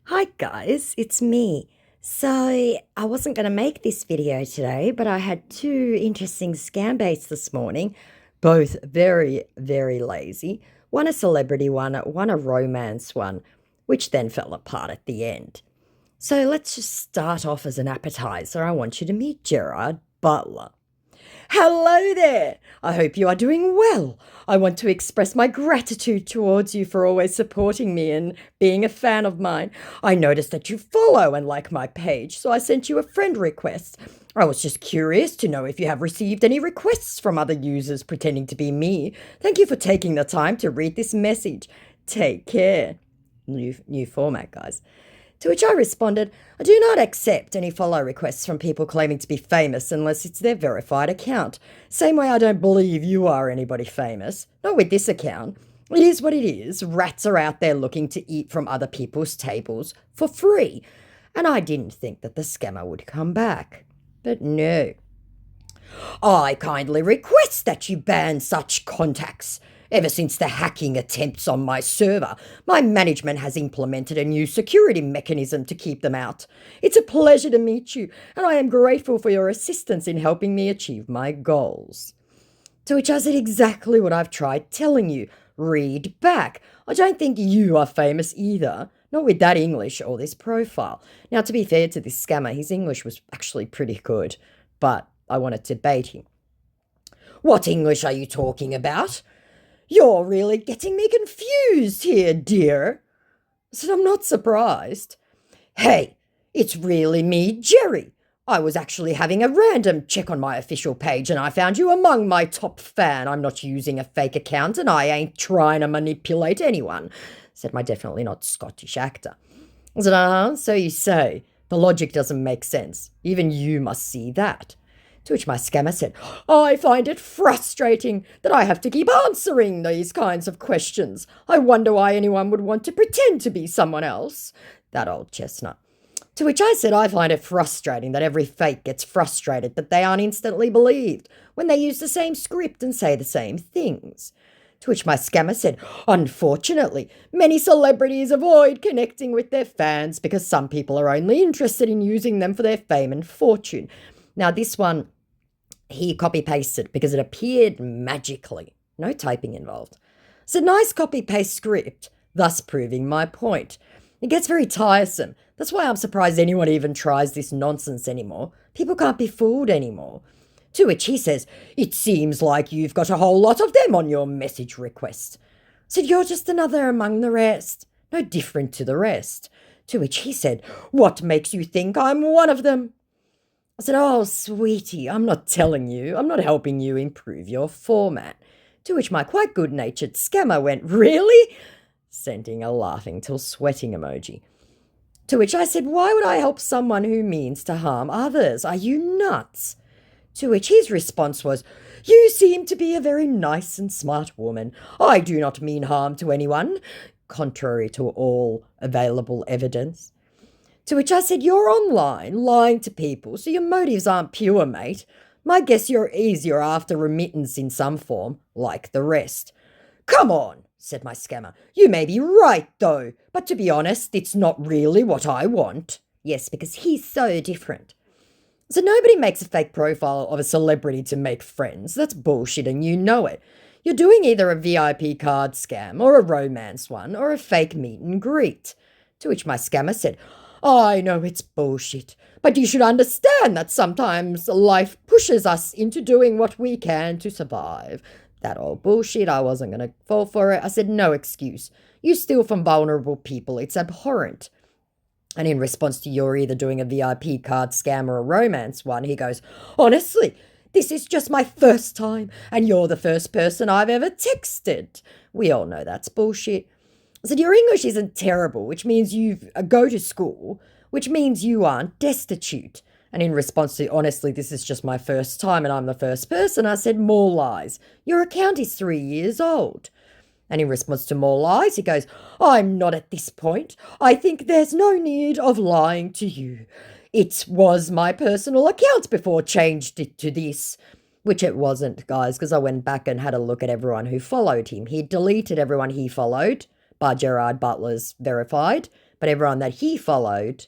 Hi guys, it's me. So I wasn't going to make this video today, but I had two interesting scam baits this morning, both very, very lazy. One a celebrity one a romance one, which then fell apart at the end. So let's just start off as an appetizer. I want you to meet Gerard Butler. Hello there! I hope you are doing well. I want to express my gratitude towards you for always supporting me and being a fan of mine. I noticed that you follow and like my page, so I sent you a friend request. I was just curious to know if you have received any requests from other users pretending to be me. Thank you for taking the time to read this message. Take care. New format, guys. To which I responded, I do not accept any follow requests from people claiming to be famous unless it's their verified account. Same way I don't believe you are anybody famous. Not with this account. It is what it is. Rats are out there looking to eat from other people's tables for free. And I didn't think that the scammer would come back. But no. I kindly request that you ban such contacts. Ever since the hacking attempts on my server, my management has implemented a new security mechanism to keep them out. It's a pleasure to meet you, and I am grateful for your assistance in helping me achieve my goals. To which I said exactly what I've tried telling you. Read back. I don't think you are famous either. Not with that English or this profile. Now, to be fair to this scammer, his English was actually pretty good, but I wanted to bait him. What English are you talking about? You're really getting me confused here, dear. I said, I'm not surprised. Hey, it's really me, Jerry. I was actually having a random check on my official page and I found you among my top fan. I'm not using a fake account and I ain't trying to manipulate anyone, said my definitely not Scottish actor. I said, so you say. The logic doesn't make sense. Even you must see that. To which my scammer said, I find it frustrating that I have to keep answering these kinds of questions. I wonder why anyone would want to pretend to be someone else. That old chestnut. To which I said, I find it frustrating that every fake gets frustrated that they aren't instantly believed when they use the same script and say the same things. To which my scammer said, unfortunately, many celebrities avoid connecting with their fans because some people are only interested in using them for their fame and fortune. Now, this one, he copy-pasted because it appeared magically. No typing involved. It's a nice copy-paste script, thus proving my point. It gets very tiresome. That's why I'm surprised anyone even tries this nonsense anymore. People can't be fooled anymore. To which he says, it seems like you've got a whole lot of them on your message request. I said, you're just another among the rest. No different to the rest. To which he said, what makes you think I'm one of them? I said, oh, sweetie, I'm not telling you. I'm not helping you improve your format. To which my quite good-natured scammer went, really? Sending a laughing till sweating emoji. To which I said, why would I help someone who means to harm others? Are you nuts? To which his response was, you seem to be a very nice and smart woman. I do not mean harm to anyone, contrary to all available evidence. To which I said, you're online, lying to people, so your motives aren't pure, mate. My guess you're easier after remittance in some form, like the rest. Come on, said my scammer. You may be right, though, but to be honest, it's not really what I want. Yes, because he's so different. So nobody makes a fake profile of a celebrity to make friends. That's bullshit and you know it. You're doing either a VIP card scam or a romance one or a fake meet and greet. To which my scammer said, I know it's bullshit, but you should understand that sometimes life pushes us into doing what we can to survive. That old bullshit, I wasn't going to fall for it. I said, no excuse. You steal from vulnerable people. It's abhorrent. And in response to you're either doing a VIP card scam or a romance one, he goes, honestly, this is just my first time, and you're the first person I've ever texted. We all know that's bullshit. I said, your English isn't terrible, which means you go to school, which means you aren't destitute. And in response to, honestly, this is just my first time and I'm the first person, I said, more lies. Your account is 3 years old. And in response to more lies, he goes, I'm not at this point. I think there's no need of lying to you. It was my personal account before changed it to this. Which it wasn't, guys, because I went back and had a look at everyone who followed him. He deleted everyone he followed by Gerard Butler's verified, but everyone that he followed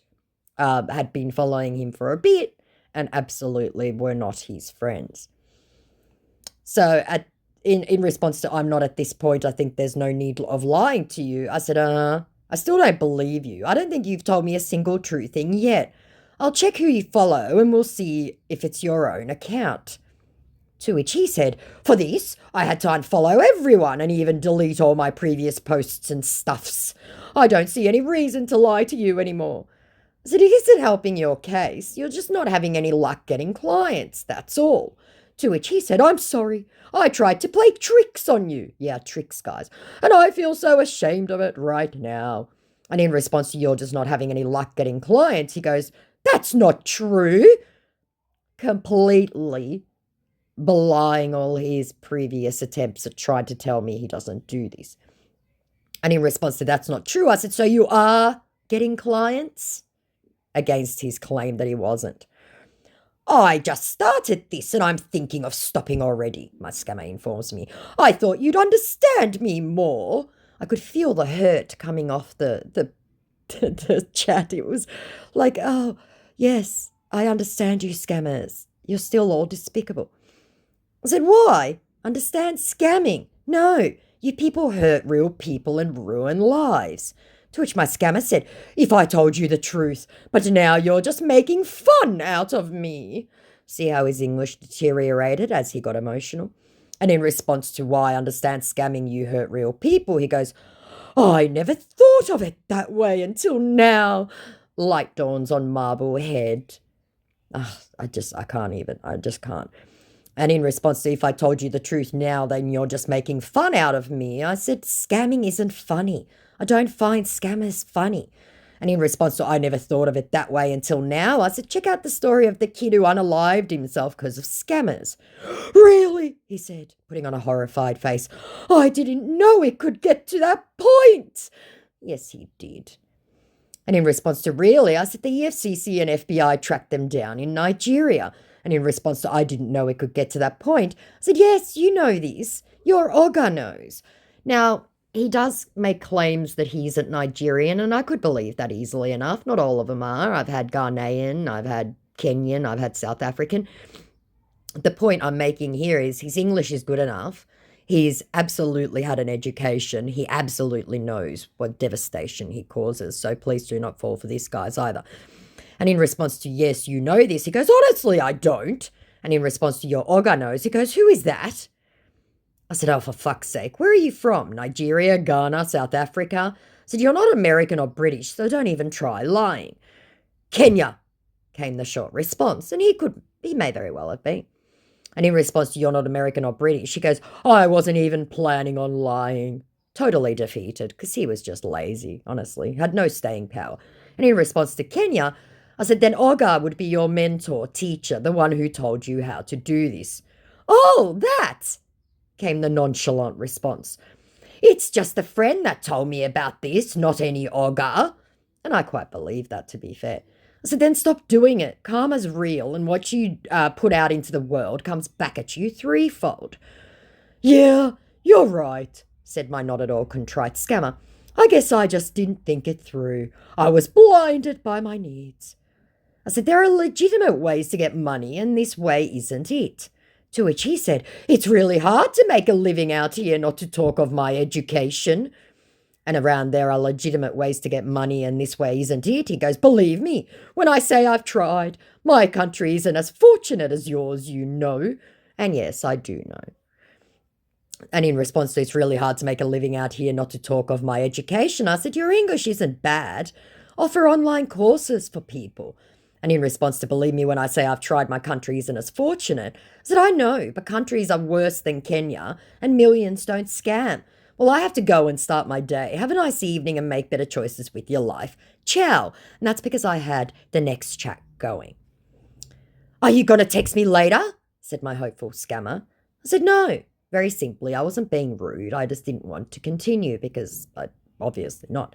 had been following him for a bit and absolutely were not his friends. So in response to, I'm not at this point, I think there's no need of lying to you, I said, I still don't believe you. I don't think you've told me a single true thing yet. I'll check who you follow and we'll see if it's your own account. To which he said, for this, I had to unfollow everyone and even delete all my previous posts and stuffs. I don't see any reason to lie to you anymore. I said, it isn't helping your case. You're just not having any luck getting clients, that's all. To which he said, I'm sorry. I tried to play tricks on you. Yeah, tricks, guys. And I feel so ashamed of it right now. And in response to you're just not having any luck getting clients, he goes, that's not true. Completely belying all his previous attempts at trying to tell me he doesn't do this. And in response to that's not true, I said, so you are getting clients? Against his claim that he wasn't. I just started this and I'm thinking of stopping already, my scammer informs me. I thought you'd understand me more. I could feel the hurt coming off the chat. It was like, oh, yes, I understand you scammers. You're still all despicable. I said, why? Understand scamming? No, you people hurt real people and ruin lives. To which my scammer said, if I told you the truth, but now you're just making fun out of me. See how his English deteriorated as he got emotional? And in response to why I understand scamming you hurt real people, he goes, I never thought of it that way until now. Light dawns on Marblehead. I just can't. And in response to if I told you the truth now, then you're just making fun out of me, I said, scamming isn't funny. I don't find scammers funny. And in response to I never thought of it that way until now, I said, check out the story of the kid who unalived himself because of scammers. Really? He said, putting on a horrified face. I didn't know it could get to that point. Yes, he did. And in response to really, I said, the EFCC and FBI tracked them down in Nigeria. And in response to I didn't know it could get to that point, I said, yes, you know this. Your Oga knows. Now, he does make claims that he isn't Nigerian, and I could believe that easily enough. Not all of them are. I've had Ghanaian, I've had Kenyan, I've had South African. The point I'm making here is his English is good enough. He's absolutely had an education. He absolutely knows what devastation he causes. So please do not fall for this, guys, either. And in response to, yes, you know this, he goes, honestly, I don't. And in response to your Oga knows, he goes, who is that? I said, oh, for fuck's sake, where are you from? Nigeria, Ghana, South Africa? I said, you're not American or British, so don't even try lying. Kenya, came the short response, and he may very well have been. And in response to you're not American or British, she goes, I wasn't even planning on lying. Totally defeated, because he was just lazy, honestly, had no staying power. And in response to Kenya, I said, then Oga would be your mentor, teacher, the one who told you how to do this. Oh, that, came the nonchalant response. It's just a friend that told me about this, not any Oga. And I quite believe that, to be fair. I said, then stop doing it. Karma's real, and what you put out into the world comes back at you threefold. Yeah, you're right, said my not at all contrite scammer. I guess I just didn't think it through. I was blinded by my needs. I said, there are legitimate ways to get money, and this way isn't it. To which he said, it's really hard to make a living out here, not to talk of my education. And around there are legitimate ways to get money, and this way isn't it. He goes, believe me, when I say I've tried, my country isn't as fortunate as yours, you know. And yes, I do know. And in response to it's really hard to make a living out here, not to talk of my education, I said, your English isn't bad. Offer online courses for people. And in response to believe me when I say I've tried, my country isn't as fortunate, I said, I know, but countries are worse than Kenya and millions don't scam. Well, I have to go and start my day. Have a nice evening and make better choices with your life. Ciao. And that's because I had the next chat going. Are you going to text me later? Said my hopeful scammer. I said, no. Very simply, I wasn't being rude. I just didn't want to continue because obviously not.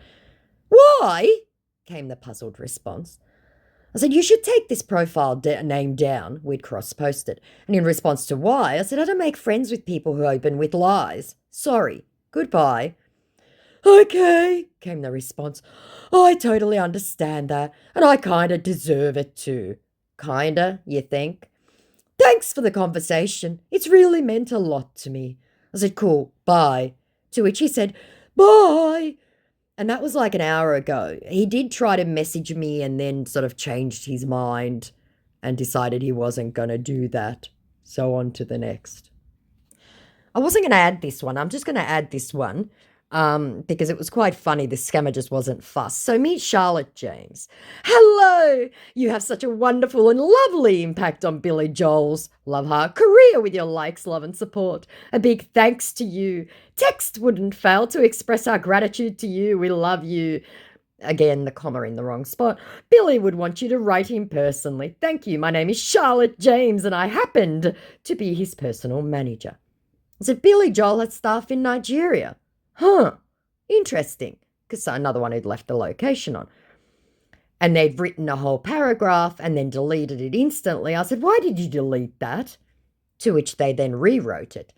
Why? Came the puzzled response. I said, you should take this profile name down. We'd cross-posted. And in response to why, I said, I don't make friends with people who open with lies. Sorry. Goodbye. Okay, came the response. I totally understand that, and I kinda deserve it too. Kinda, you think? Thanks for the conversation. It's really meant a lot to me. I said, cool, bye. To which he said, bye. And that was like an hour ago. He did try to message me and then sort of changed his mind and decided he wasn't going to do that. So on to the next. I wasn't going to add this one. I'm just going to add this one because it was quite funny. The scammer just wasn't fussed. So meet Charlotte James. Hello! You have such a wonderful and lovely impact on Billy Joel's, love her, career with your likes, love and support. A big thanks to you. Text wouldn't fail to express our gratitude to you. We love you. Again, the comma in the wrong spot. Billy would want you to write him personally. Thank you. My name is Charlotte James and I happened to be his personal manager. So Billy Joel had staff in Nigeria. Huh, interesting, because another one who'd left the location on. And they'd written a whole paragraph and then deleted it instantly. I said, why did you delete that? To which they then rewrote it.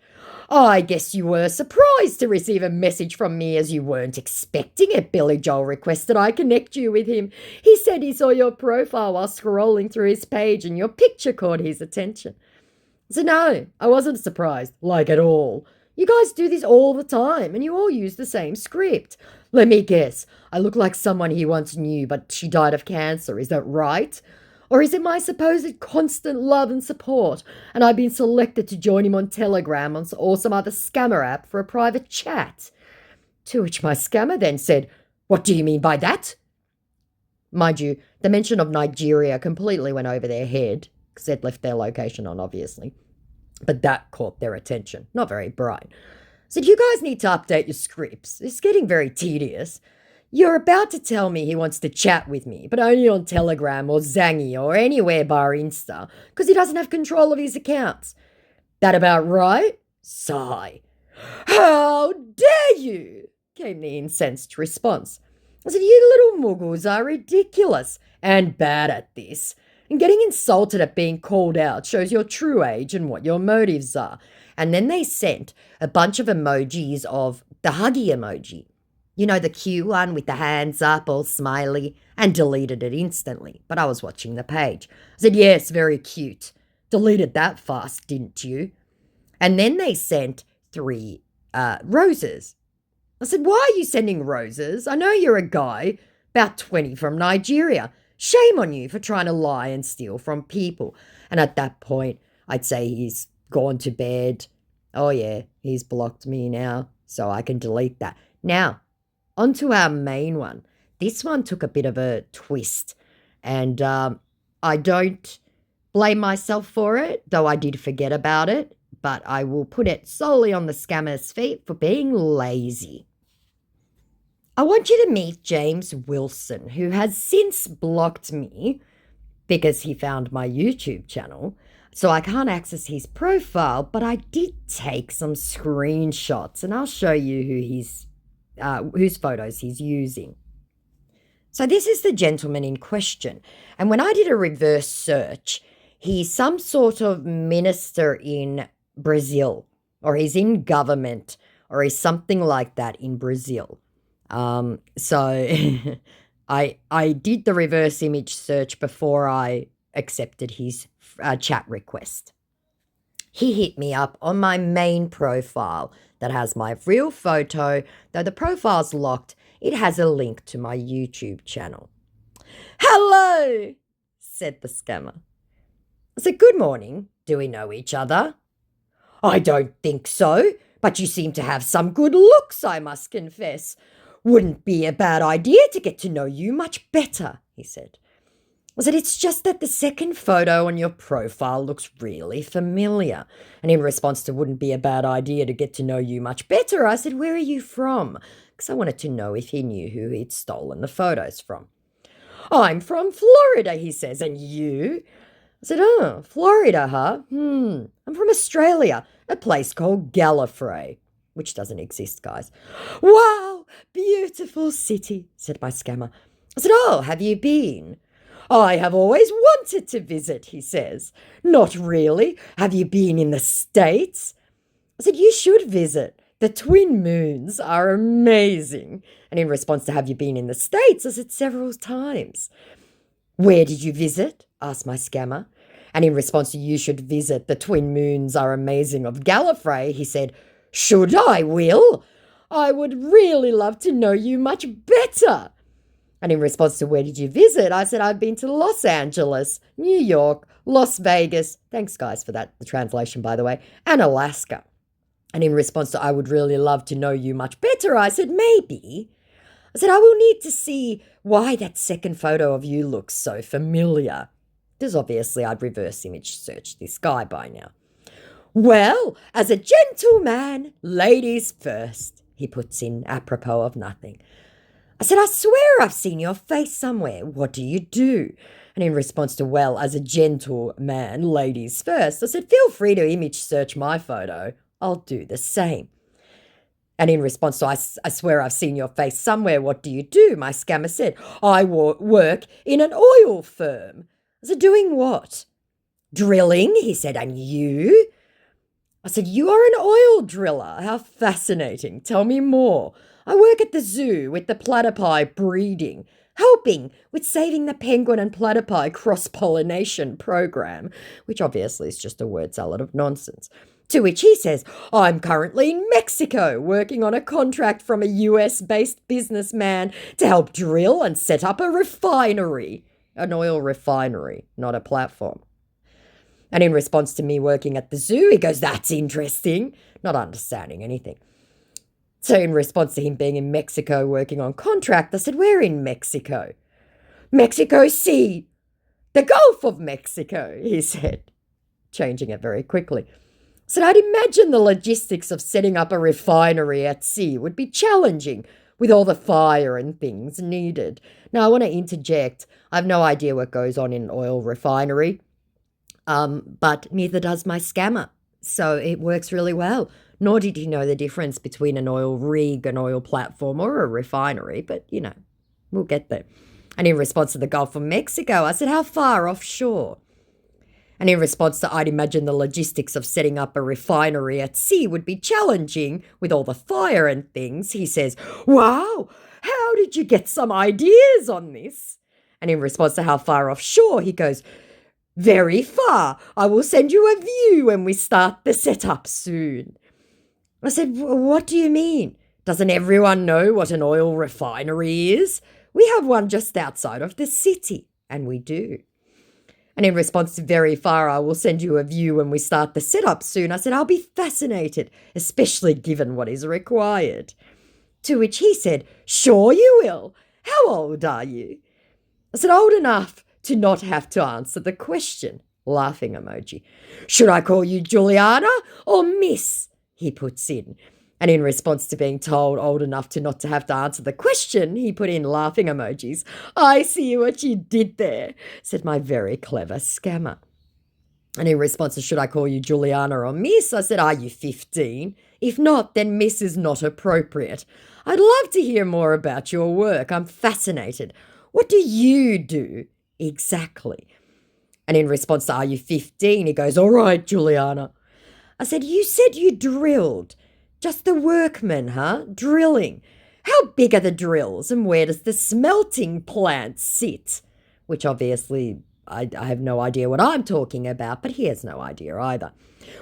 Oh, I guess you were surprised to receive a message from me as you weren't expecting it. Billy Joel requested I connect you with him. He said he saw your profile while scrolling through his page and your picture caught his attention. So no, I wasn't surprised, like at all. You guys do this all the time and you all use the same script. Let me guess, I look like someone he once knew but she died of cancer, is that right? Or is it my supposed constant love and support and I've been selected to join him on Telegram or some other scammer app for a private chat? To which my scammer then said, what do you mean by that? Mind you, the mention of Nigeria completely went over their head because they'd left their location on, obviously. But that caught their attention. Not very bright. Said, you guys need to update your scripts. It's getting very tedious. You're about to tell me he wants to chat with me, but only on Telegram or Zangy or anywhere bar Insta, because he doesn't have control of his accounts. That about right? Sigh. How dare you? Came the incensed response. I said, you little muggles are ridiculous and bad at this. And getting insulted at being called out shows your true age and what your motives are. And then they sent a bunch of emojis of the huggy emoji. You know, the cute one with the hands up, all smiley, and deleted it instantly. But I was watching the page. I said, yes, very cute. Deleted that fast, didn't you? And then they sent 3 roses. I said, why are you sending roses? I know you're a guy, about 20 from Nigeria. Shame on you for trying to lie and steal from people. And at that point, I'd say he's gone to bed. Oh yeah, he's blocked me now, so I can delete that. Now, on to our main one. This one took a bit of a twist, and I don't blame myself for it, though I did forget about it, but I will put it solely on the scammer's feet for being lazy. I want you to meet James Wilson, who has since blocked me because he found my YouTube channel, so I can't access his profile, but I did take some screenshots, and I'll show you whose photos he's using. So this is the gentleman in question, and when I did a reverse search, he's some sort of minister in Brazil, or he's in government, or he's something like that in Brazil. So I did the reverse image search before I accepted his chat request. He hit me up on my main profile that has my real photo. Though the profile's locked, it has a link to my YouTube channel. Hello, said the scammer. I said, good morning. Do we know each other? I don't think so, but you seem to have some good looks, I must confess. Wouldn't be a bad idea to get to know you much better, he said. I said, it's just that the second photo on your profile looks really familiar. And in response to wouldn't be a bad idea to get to know you much better, I said, where are you from? Because I wanted to know if he knew who he'd stolen the photos from. I'm from Florida, he says, and you? I said, oh, Florida, huh? I'm from Australia, a place called Gallifrey, which doesn't exist, guys. Wow, beautiful city, said my scammer. I said, oh, have you been? I have always wanted to visit, he says. Not really. Have you been in the States? I said, you should visit. The twin moons are amazing. And in response to, have you been in the States? I said, several times. Where did you visit? Asked my scammer. And in response to, you should visit the twin moons are amazing of Gallifrey, he said, should I, Will? I would really love to know you much better. And in response to, where did you visit? I said, I've been to Los Angeles, New York, Las Vegas. Thanks, guys, for that, the translation, by the way, and Alaska. And in response to, I would really love to know you much better, I said, maybe. I said, I will need to see why that second photo of you looks so familiar. Because obviously I'd reverse image searched this guy by now. Well, as a gentleman, ladies first, he puts in apropos of nothing. I said, I swear I've seen your face somewhere. What do you do? And in response to, well, as a gentleman, ladies first, I said, feel free to image search my photo. I'll do the same. And in response to, I swear I've seen your face somewhere. What do you do? My scammer said, I work in an oil firm. I said, doing what? Drilling, he said, and you? I said, you are an oil driller. How fascinating. Tell me more. I work at the zoo with the platypi breeding, helping with saving the penguin and platypi cross-pollination program, which obviously is just a word salad of nonsense. To which he says, I'm currently in Mexico working on a contract from a US-based businessman to help drill and set up a refinery. An oil refinery, not a platform. And in response to me working at the zoo, he goes, that's interesting, not understanding anything. So in response to him being in Mexico working on contract, I said, we're in Mexico. Mexico Sea, the Gulf of Mexico, he said, changing it very quickly. I said, I'd imagine the logistics of setting up a refinery at sea would be challenging with all the fire and things needed. Now, I want to interject. I have no idea what goes on in an oil refinery, but neither does my scammer. So it works really well. Nor did he know the difference between an oil rig, an oil platform, or a refinery. But, you know, we'll get there. And in response to the Gulf of Mexico, I said, how far offshore? And in response to, I'd imagine the logistics of setting up a refinery at sea would be challenging with all the fire and things, he says, wow, how did you get some ideas on this? And in response to how far offshore, he goes, very far. I will send you a view when we start the setup soon. I said, what do you mean? Doesn't everyone know what an oil refinery is? We have one just outside of the city, and we do. And in response to very far, I will send you a view when we start the setup soon. I said, I'll be fascinated, especially given what is required. To which he said, sure you will. How old are you? I said, old enough to not have to answer the question. Laughing emoji. Should I call you Juliana or Miss? He puts in. And in response to being told old enough to not to have to answer the question, he put in laughing emojis. I see what you did there, said my very clever scammer. And in response to, should I call you Juliana or Miss? I said, are you 15? If not, then Miss is not appropriate. I'd love to hear more about your work. I'm fascinated. What do you do exactly? And in response to, are you 15? He goes, all right, Juliana. I said, you said you drilled. Just the workmen, huh? Drilling. How big are the drills and where does the smelting plant sit? Which obviously I have no idea what I'm talking about, but he has no idea either.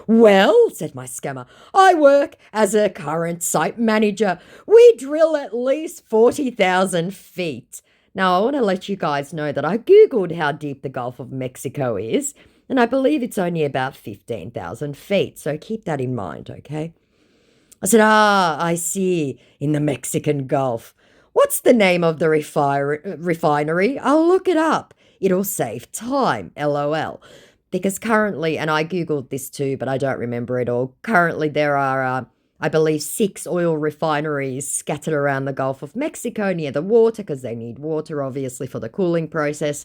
Well, said my scammer, I work as a current site manager. We drill at least 40,000 feet. Now, I want to let you guys know that I Googled how deep the Gulf of Mexico is, and I believe it's only about 15,000 feet, so keep that in mind, okay? I said, I see, in the Mexican Gulf. What's the name of the refinery? I'll look it up. It'll save time, LOL. Because currently, and I Googled this too, but I don't remember it all. Currently, there are, I believe, 6 oil refineries scattered around the Gulf of Mexico near the water, because they need water, obviously, for the cooling process.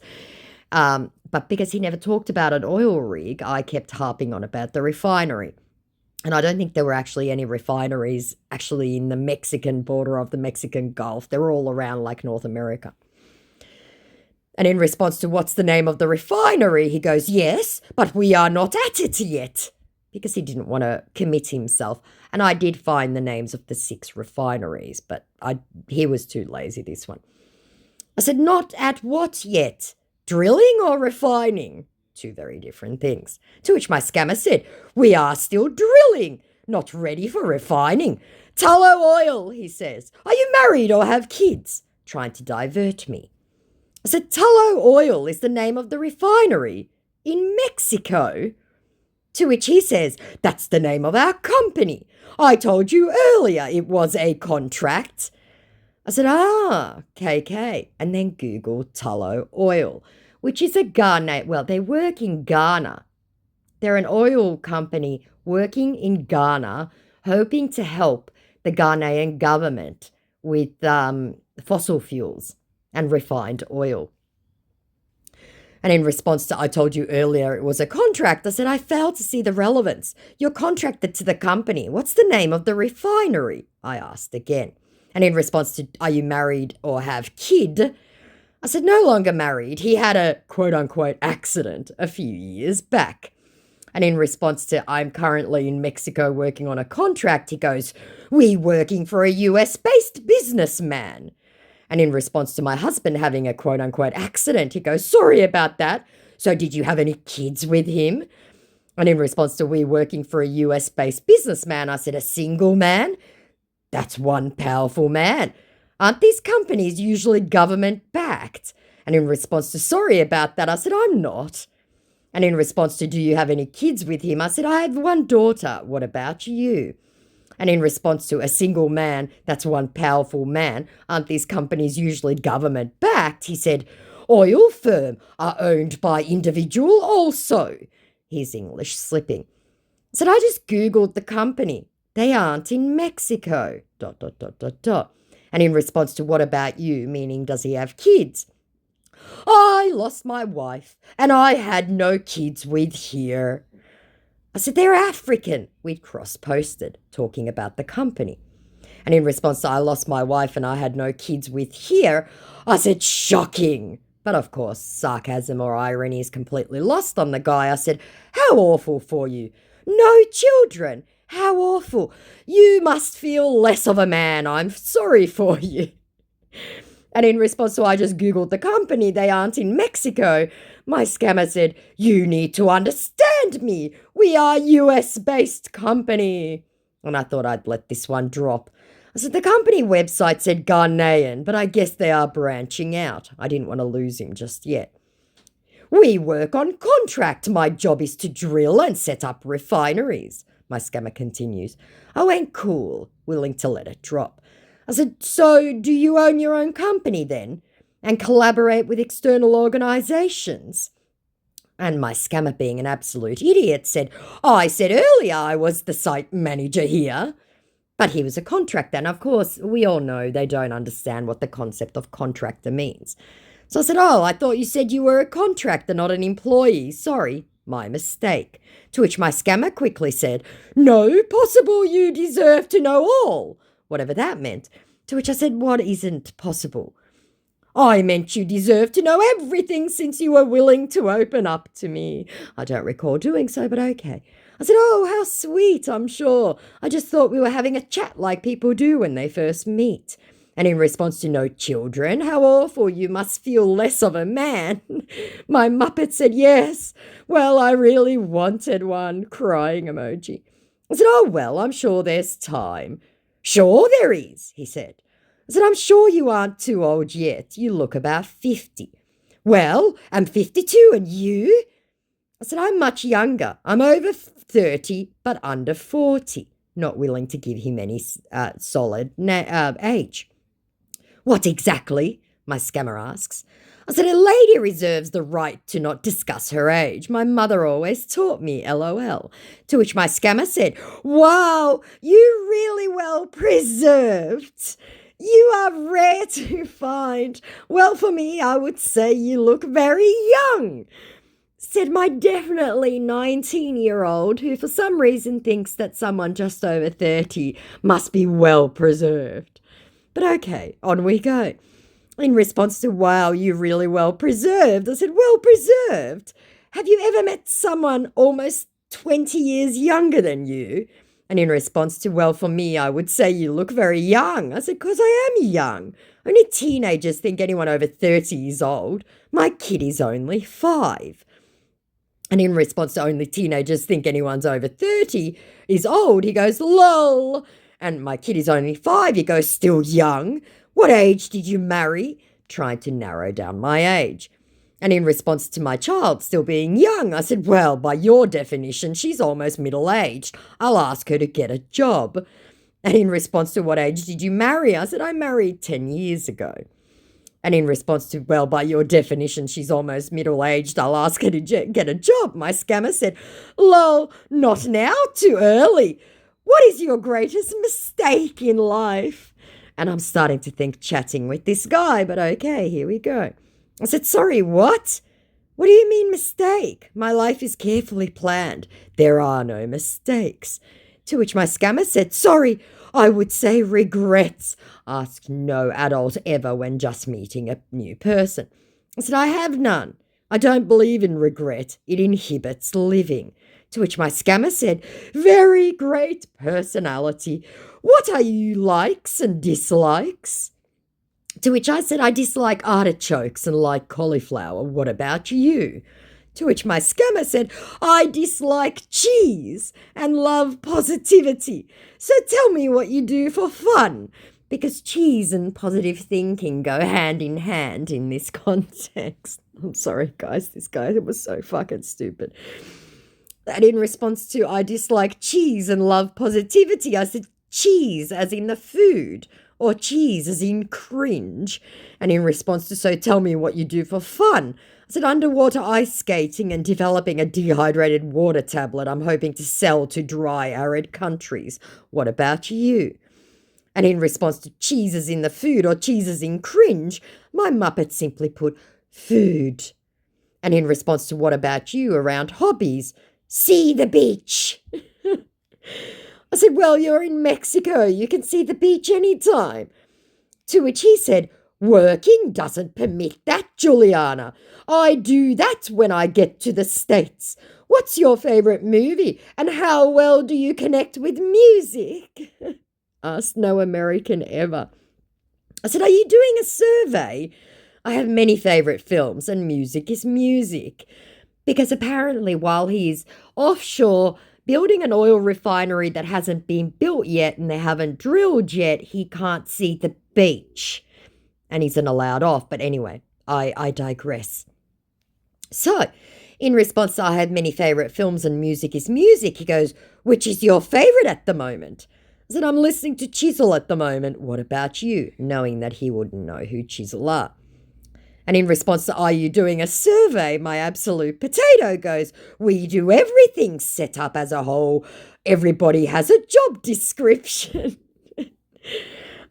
But because he never talked about an oil rig, I kept harping on about the refinery. And I don't think there were actually any refineries actually in the Mexican border of the Mexican Gulf. They were all around like North America. And in response to what's the name of the refinery, he goes, yes, but we are not at it yet. because he didn't want to commit himself. And I did find the names of the 6 refineries, but he was too lazy, this one. I said, not at what yet? Drilling or refining? 2 very different things. To which my scammer said, we are still drilling, not ready for refining. Tallow oil, he says. Are you married or have kids? Trying to divert me. I said, Tallow Oil is the name of the refinery in Mexico. To which he says, that's the name of our company. I told you earlier it was a contract. I said, KK, and then Googled Tullow Oil, which is a Ghana. Well, they work in Ghana. They're an oil company working in Ghana, hoping to help the Ghanaian government with fossil fuels and refined oil. And in response to, I told you earlier it was a contract, I said, I failed to see the relevance. You're contracted to the company. What's the name of the refinery? I asked again. And in response to, are you married or have kid? I said, no longer married. He had a quote-unquote accident a few years back. And in response to, I'm currently in Mexico working on a contract, he goes, we working for a US-based businessman. And in response to my husband having a quote-unquote accident, he goes, sorry about that. So did you have any kids with him? And in response to we working for a US-based businessman, I said, a single man? That's one powerful man. Aren't these companies usually government-backed? And in response to sorry about that, I said, I'm not. And in response to do you have any kids with him, I said, I have one daughter. What about you? And in response to a single man, that's one powerful man, aren't these companies usually government-backed? He said, oil firm are owned by individual also. His English slipping. I said, I just Googled the company. They aren't in Mexico, ... And in response to what about you, meaning does he have kids? I lost my wife and I had no kids with here. I said, they're African. We'd cross-posted, talking about the company. And in response to I lost my wife and I had no kids with here, I said, shocking. But of course, sarcasm or irony is completely lost on the guy. I said, how awful for you. No children. How awful. You must feel less of a man. I'm sorry for you. And in response to I just Googled the company, they aren't in Mexico, my scammer said, you need to understand me. We are US-based company. And I thought I'd let this one drop. I said, the company website said Ghanaian, but I guess they are branching out. I didn't want to lose him just yet. We work on contract. My job is to drill and set up refineries. My scammer continues. I went cool, willing to let it drop. I said, so do you own your own company then and collaborate with external organisations? And my scammer, being an absolute idiot, said, I said earlier I was the site manager here. But he was a contractor, and of course, we all know they don't understand what the concept of contractor means. So I said, I thought you said you were a contractor, not an employee. Sorry, my mistake. To which my scammer quickly said, no, possible you deserve to know all. Whatever that meant. To which I said, what isn't possible? I meant you deserve to know everything since you were willing to open up to me. I don't recall doing so, but okay. I said, oh, how sweet, I'm sure. I just thought we were having a chat like people do when they first meet. And in response to no children, how awful, you must feel less of a man. My Muppet said, yes. Well, I really wanted one, crying emoji. I said, oh, well, I'm sure there's time. Sure there is, he said. I said, I'm sure you aren't too old yet. You look about 50. Well, I'm 52, and you? I said, I'm much younger. I'm over 30, but under 40. Not willing to give him any solid age. What exactly? My scammer asks. I said, a lady reserves the right to not discuss her age. My mother always taught me, LOL. To which my scammer said, wow, you really well preserved. You are rare to find. Well, for me, I would say you look very young. Said my definitely 19-year-old who for some reason thinks that someone just over 30 must be well preserved. But okay, on we go. In response to, wow, you really well preserved, I said, well preserved? Have you ever met someone almost 20 years younger than you. And in response to, well, for me, I would say you look very young. I said, because I am young. Only teenagers think anyone over 30 is old. My kid is only 5. And in response to only teenagers think anyone's over 30 is old, he goes, lol. And my kid is only 5. He goes, still young. What age did you marry? Trying to narrow down my age. And in response to my child still being young, I said, well, by your definition, she's almost middle-aged. I'll ask her to get a job. And in response to, what age did you marry? I said, I married 10 years ago. And in response to, well, by your definition, she's almost middle-aged, I'll ask her to get a job. My scammer said, lol, not now, too early. What is your greatest mistake in life? And I'm starting to think chatting with this guy, but okay, here we go. I said, sorry, what? What do you mean mistake? My life is carefully planned. There are no mistakes. To which my scammer said, sorry, I would say regrets. Ask no adult ever when just meeting a new person. I said, I have none. I don't believe in regret. It inhibits living. To which my scammer said, very great personality. What are you likes and dislikes? To which I said, I dislike artichokes and like cauliflower. What about you? To which my scammer said, I dislike cheese and love positivity. So tell me what you do for fun. Because cheese and positive thinking go hand in this context. I'm sorry, guys. This guy was so fucking stupid. And in response to, I dislike cheese and love positivity, I said, cheese as in the food, or cheese as in cringe. And in response to, so tell me what you do for fun. I said, underwater ice skating and developing a dehydrated water tablet I'm hoping to sell to dry, arid countries. What about you? And in response to cheeses in the food or cheeses in cringe, my Muppet simply put, food. And in response to what about you around hobbies, see the beach. I said, well, you're in Mexico. You can see the beach anytime. To which he said, working doesn't permit that, Juliana. I do that when I get to the States. What's your favourite movie and how well do you connect with music? Asked no American ever. I said, are you doing a survey? I have many favourite films and music is music. Because apparently while he's offshore building an oil refinery that hasn't been built yet and they haven't drilled yet, he can't see the beach. And he's allowed off. But anyway, I digress. So, in response to I have many favourite films and music is music, he goes, which is your favourite at the moment? I said, I'm listening to Chisel at the moment. What about you? Knowing that he wouldn't know who Chisel are. And in response to, are you doing a survey? My absolute potato goes, we do everything set up as a whole. Everybody has a job description.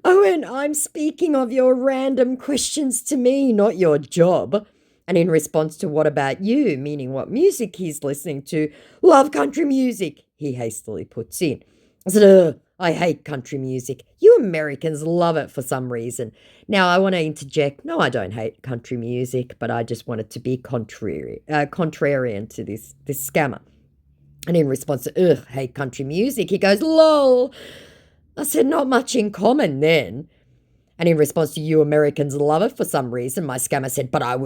Oh, and I'm speaking of your random questions to me, not your job. And in response to what about you, meaning what music he's listening to, love country music, he hastily puts in. I said, I hate country music. You Americans love it for some reason. Now, I want to interject. No, I don't hate country music, but I just wanted to be contrarian to this scammer. And in response to, hate country music, he goes, lol. I said, not much in common then. And in response to you Americans love it for some reason, my scammer said, but I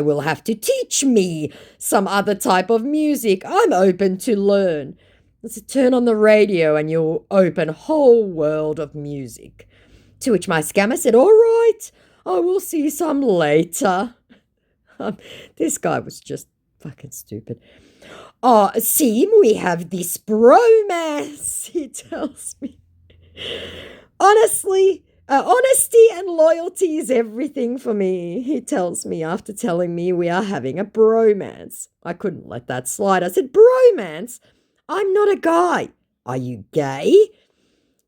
will have to teach me some other type of music. I'm open to learn. So turn on the radio and you'll open a whole world of music. To which my scammer said, all right, I will see some later. This guy was just fucking stupid. Seem we have this bromance, he tells me. Honestly, honesty and loyalty is everything for me, he tells me after telling me we are having a bromance. I couldn't let that slide. I said, bromance? I'm not a guy. Are you gay?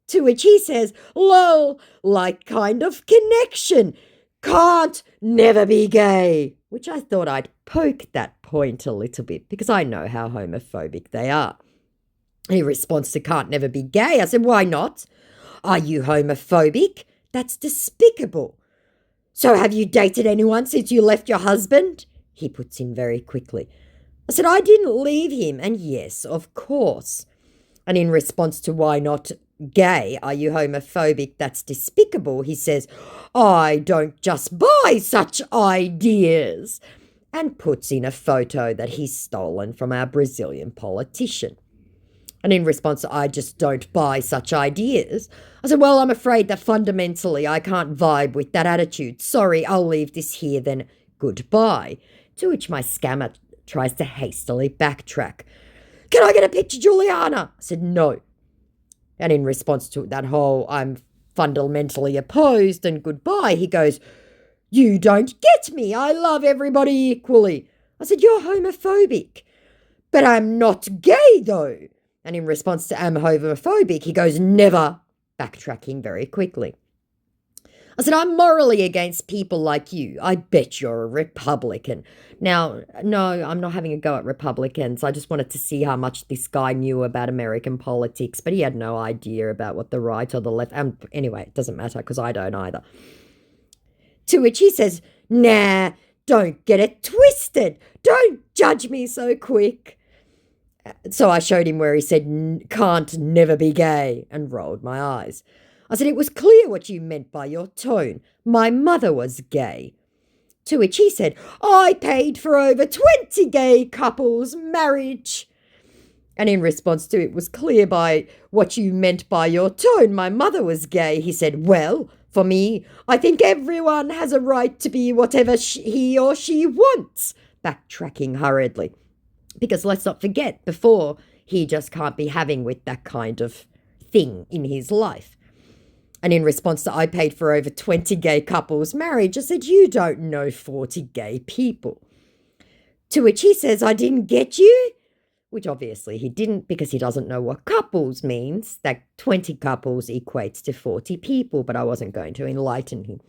To which he says, lol, like kind of connection. Can't never be gay. Which I thought I'd poke that point a little bit because I know how homophobic they are. He responds to can't never be gay. I said, why not? Are you homophobic? That's despicable. So have you dated anyone since you left your husband? He puts in very quickly. I said, I didn't leave him. And yes, of course. And in response to why not gay, are you homophobic? That's despicable. He says, I don't just buy such ideas. And puts in a photo that he's stolen from our Brazilian politician. And in response, I just don't buy such ideas. I said, well, I'm afraid that fundamentally I can't vibe with that attitude. Sorry, I'll leave this here then. Goodbye. To which my scammer tries to hastily backtrack. Can I get a picture, Juliana? I said, no. And in response to that whole I'm fundamentally opposed and goodbye, he goes, you don't get me. I love everybody equally. I said, you're homophobic. But I'm not gay, though. And in response to I'm homophobic, he goes, never, backtracking very quickly. I said, I'm morally against people like you. I bet you're a Republican. Now, no, I'm not having a go at Republicans. I just wanted to see how much this guy knew about American politics, but he had no idea about what the right or the left. Anyway, it doesn't matter because I don't either. To which he says, nah, don't get it twisted. Don't judge me so quick. So I showed him where he said, can't never be gay, and rolled my eyes. I said, it was clear what you meant by your tone. My mother was gay. To which he said, I paid for over 20 gay couples' marriage. And in response to it was clear by what you meant by your tone, my mother was gay, he said, well, for me, I think everyone has a right to be whatever he or she wants, backtracking hurriedly. Because let's not forget, before, he just can't be having with that kind of thing in his life. And in response to I paid for over 20 gay couples' marriage, I said, you don't know 40 gay people. To which he says, I didn't get you, which obviously he didn't because he doesn't know what couples means, that 20 couples equates to 40 people, but I wasn't going to enlighten him.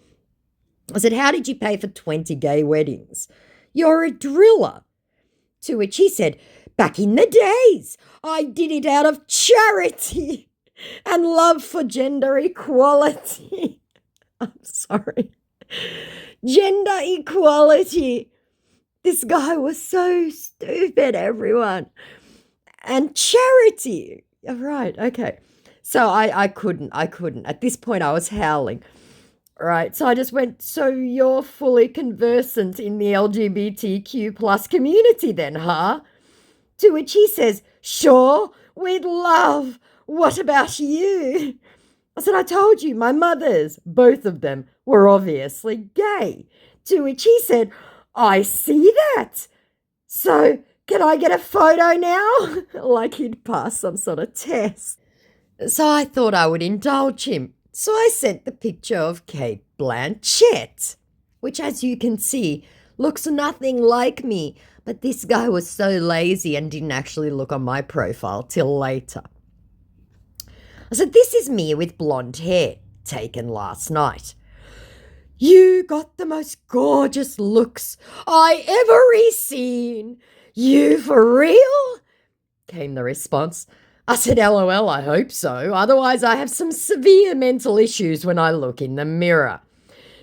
I said, how did you pay for 20 gay weddings? You're a driller. To which he said, back in the days, I did it out of charity and love for gender equality. I'm sorry. Gender equality. This guy was so stupid, everyone. And charity. Right, okay. So I couldn't. At this point, I was howling. Right, so I just went, so you're fully conversant in the LGBTQ plus community then, huh? To which he says, sure, we'd love. What about you? I said, I told you, my mothers, both of them, were obviously gay. To which he said, I see that. So can I get a photo now? Like he'd passed some sort of test. So I thought I would indulge him. So I sent the picture of Cate Blanchett, which, as you can see, looks nothing like me. But this guy was so lazy and didn't actually look on my profile till later. I said, this is me with blonde hair, taken last night. You got the most gorgeous looks I ever seen. You for real? Came the response. I said, LOL, I hope so. Otherwise, I have some severe mental issues when I look in the mirror.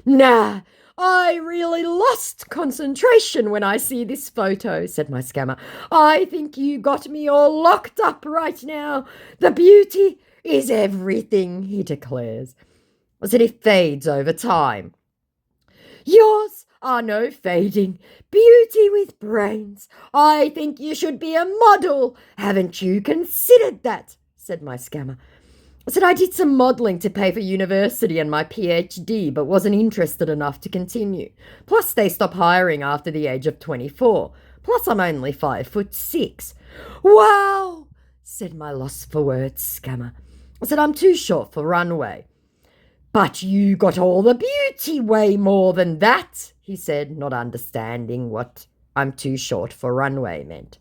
Nah, I really lost concentration when I see this photo, said my scammer. I think you got me all locked up right now. The beauty is everything, he declares. I said, it fades over time. Yours are no fading. Beauty with brains. I think you should be a model. Haven't you considered that? Said my scammer. I said, I did some modelling to pay for university and my PhD, but wasn't interested enough to continue. Plus, they stop hiring after the age of 24. Plus, I'm only 5'6". Wow, said my lost for words scammer. I said, I'm too short for runway. But you got all the beauty way more than that, he said, not understanding what I'm too short for runway meant.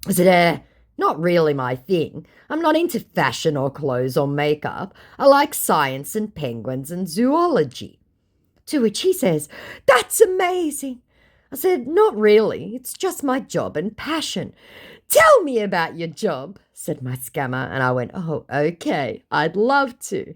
I said, not really my thing. I'm not into fashion or clothes or makeup. I like science and penguins and zoology. To which he says, that's amazing. I said, not really. It's just my job and passion. Tell me about your job, said my scammer, and I went, oh, okay, I'd love to.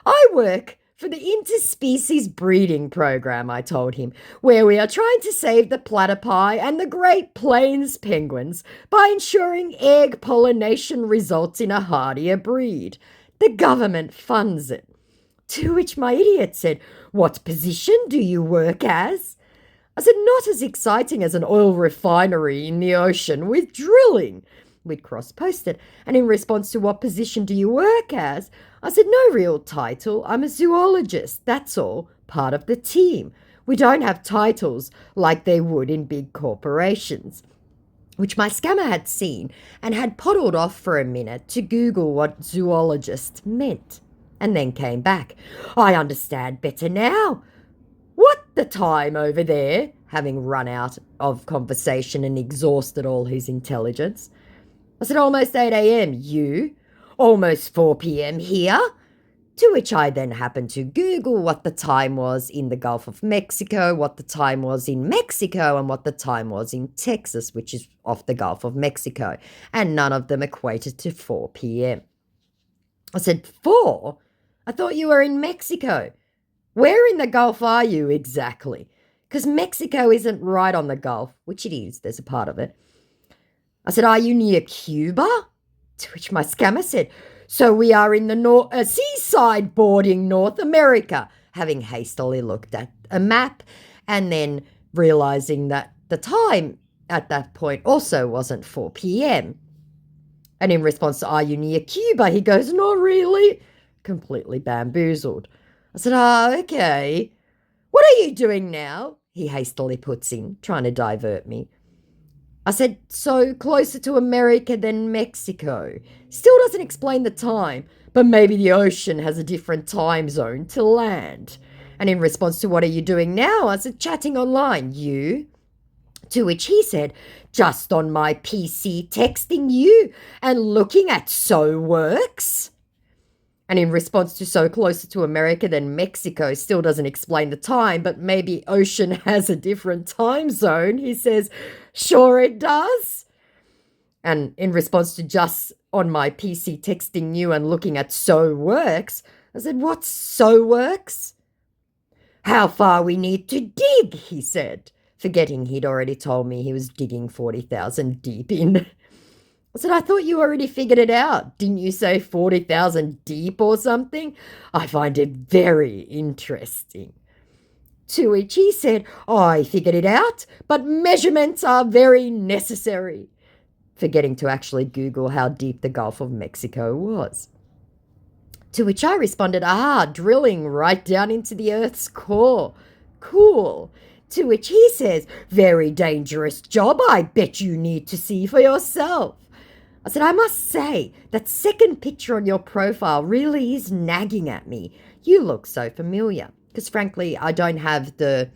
I work for the interspecies breeding program, I told him, where we are trying to save the platypi and the Great Plains penguins by ensuring egg pollination results in a hardier breed. The government funds it. To which my idiot said, "What position do you work as?" I said, "Not as exciting as an oil refinery in the ocean with drilling." We'd cross-posted, and in response to "What position do you work as?" I said, "No real title. I'm a zoologist, that's all, part of the team. We don't have titles like they would in big corporations." Which my scammer had seen and had poddled off for a minute to Google what zoologist meant, and then came back. "I understand better now. What the time over there?" having run out of conversation and exhausted all his intelligence. I said, "Almost 8 a.m. You? Almost 4 p.m. here?" To which I then happened to Google what the time was in the Gulf of Mexico, what the time was in Mexico, and what the time was in Texas, which is off the Gulf of Mexico. And none of them equated to 4 p.m. I said, "4? I thought you were in Mexico. Where in the Gulf are you exactly? Because Mexico isn't right on the Gulf," which it is, there's a part of it. I said, "Are you near Cuba?" To which my scammer said, "So we are in the seaside bordering North America," having hastily looked at a map and then realizing that the time at that point also wasn't 4 p.m. And in response to, "Are you near Cuba?" he goes, "Not really," completely bamboozled. I said, "Okay. What are you doing now?" he hastily puts in, trying to divert me. I said, "So closer to America than Mexico." Still doesn't explain the time, but maybe the ocean has a different time zone to land. And in response to, "What are you doing now?" I said, "Chatting online." "You?" To which he said, "Just on my PC texting you and looking at So Works." And in response to "So closer to America than Mexico" still doesn't explain the time, but maybe ocean has a different time zone, he says, "Sure it does." And in response to "Just on my PC texting you and looking at So Works," I said, "What's So Works?" "How far we need to dig," he said, forgetting he'd already told me he was digging 40,000 deep in. I said, "I thought you already figured it out. Didn't you say 40,000 deep or something?" I find it very interesting. To which he said, "I figured it out, but measurements are very necessary," forgetting to actually Google how deep the Gulf of Mexico was. To which I responded, "Drilling right down into the Earth's core. Cool." To which he says, "Very dangerous job. I bet you need to see for yourself." I said, "I must say, that second picture on your profile really is nagging at me. You look so familiar." Because frankly, I don't have the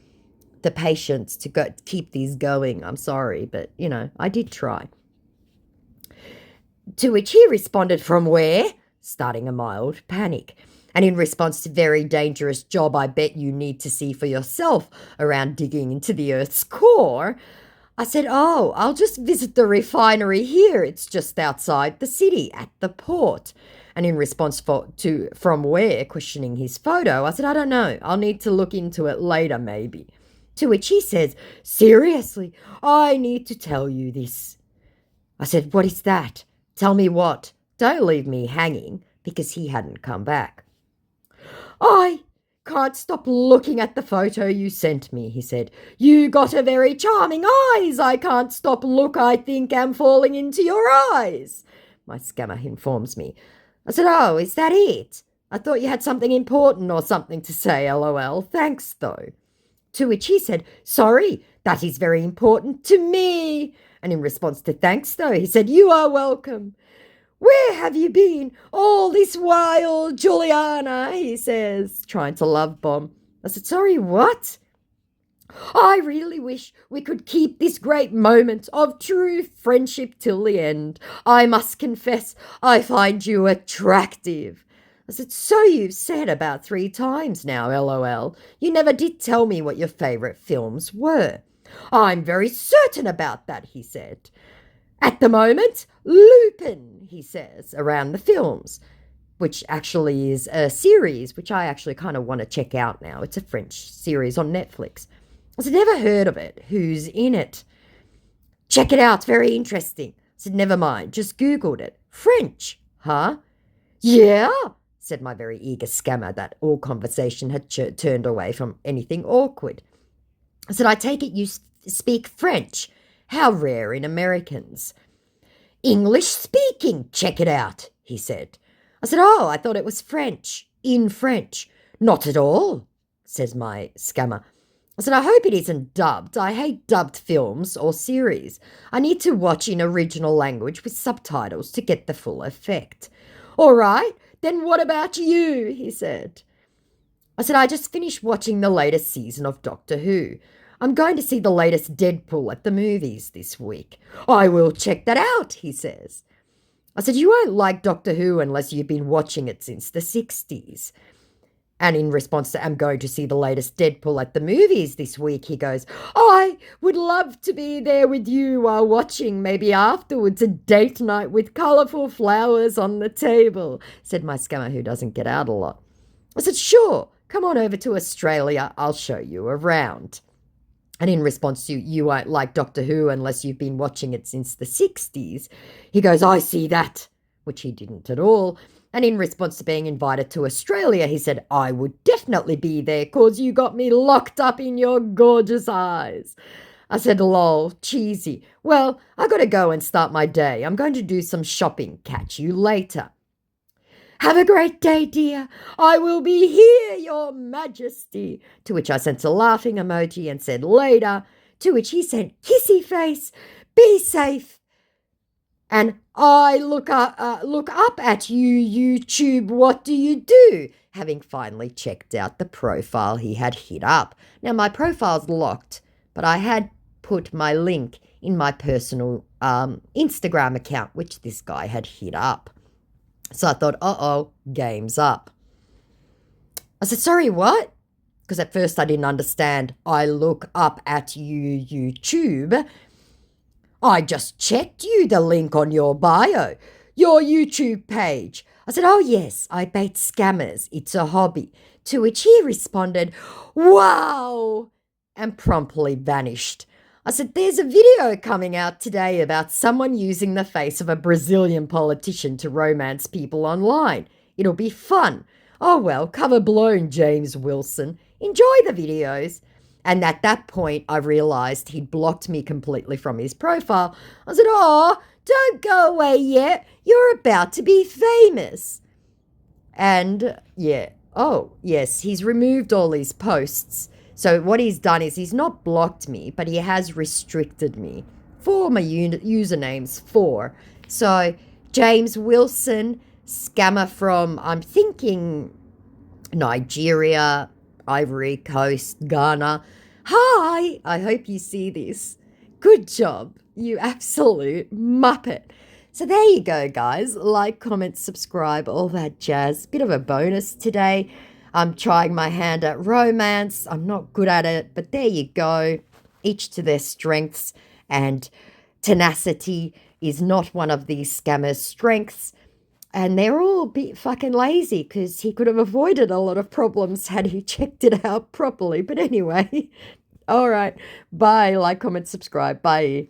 patience to keep these going. I'm sorry, but, I did try. To which he responded, "From where?" starting a mild panic. And in response to "Very dangerous job, I bet you need to see for yourself around digging into the Earth's core," I said, "Oh, I'll just visit the refinery here. It's just outside the city at the port." And in response to "From where?" questioning his photo, I said, "I don't know. I'll need to look into it later, maybe." To which he says, "Seriously, I need to tell you this." I said, "What is that? Tell me what? Don't leave me hanging," because he hadn't come back. "I can't stop looking at the photo you sent me," he said. "You got a very charming eyes. I can't stop look. I think I'm falling into your eyes," my scammer informs me. I said, "Oh, is that it? I thought you had something important or something to say, lol. Thanks, though." To which he said, "Sorry, that is very important to me." And in response to "Thanks, though," he said, "You are welcome." "Where have you been all this while, Juliana?" he says, trying to love bomb. I said, "Sorry, what?" "I really wish we could keep this great moment of true friendship till the end. I must confess, I find you attractive." I said, "So you've said about 3 times now, lol. You never did tell me what your favourite films were." "I'm very certain about that," he said. "At the moment, Lupin," he says, around the films. which actually is a series, which I actually kind of want to check out now. It's a French series on Netflix. I said, never heard of it. Who's in it? Check it out. It's very interesting. I said, never mind. Just Googled it. French. Huh? Yeah, said my very eager scammer that all conversation had turned away from anything awkward. I said, I take it you speak French. How rare in Americans. English speaking. Check it out, he said. I said, oh, I thought it was French. In French. Not at all, says my scammer. I said, I hope it isn't dubbed. I hate dubbed films or series. I need to watch in original language with subtitles to get the full effect. All right, then what about you? He said. I said, I just finished watching the latest season of Doctor Who. I'm going to see the latest Deadpool at the movies this week. I will check that out, he says. I said, you won't like Doctor Who unless you've been watching it since the 60s. And in response to, I'm going to see the latest Deadpool at the movies this week, he goes, I would love to be there with you while watching, maybe afterwards a date night with colourful flowers on the table, said my scammer who doesn't get out a lot. I said, sure, come on over to Australia, I'll show you around. And in response to, you won't like Doctor Who unless you've been watching it since the 60s, he goes, I see that, which he didn't at all. And in response to being invited to Australia, he said, I would definitely be there because you got me locked up in your gorgeous eyes. I said, lol, cheesy. Well, I got to go and start my day. I'm going to do some shopping. Catch you later. Have a great day, dear. I will be here, your majesty. To which I sent a laughing emoji and said later, to which he sent kissy face. Be safe. And I look up at you, YouTube. What do you do? Having finally checked out the profile he had hit up. Now, my profile's locked, but I had put my link in my personal Instagram account, which this guy had hit up. So I thought, uh-oh, game's up. I said, sorry, what? Because at first I didn't understand. I look up at you, YouTube. I just checked you the link on your bio, your YouTube page. I said, oh yes, I bait scammers. It's a hobby. To which he responded, wow, and promptly vanished. I said, there's a video coming out today about someone using the face of a Brazilian politician to romance people online. It'll be fun. Oh well, cover blown, James Wilson. Enjoy the videos. And at that point, I realised he'd blocked me completely from his profile. I said, oh, don't go away yet. You're about to be famous. And yeah, oh, yes, he's removed all his posts. So what he's done is he's not blocked me, but he has restricted me for my usernames for. So James Wilson, scammer from, I'm thinking, Nigeria, Ivory Coast, Ghana. Hi, I hope you see this. Good job, you absolute muppet. So there you go, guys. Like, comment, subscribe, all that jazz. Bit of a bonus today. I'm trying my hand at romance. I'm not good at it, but there you go. Each to their strengths, and tenacity is not one of these scammers' strengths. And they're all a bit fucking lazy because he could have avoided a lot of problems had he checked it out properly. But anyway, all right. Bye. Like, comment, subscribe. Bye.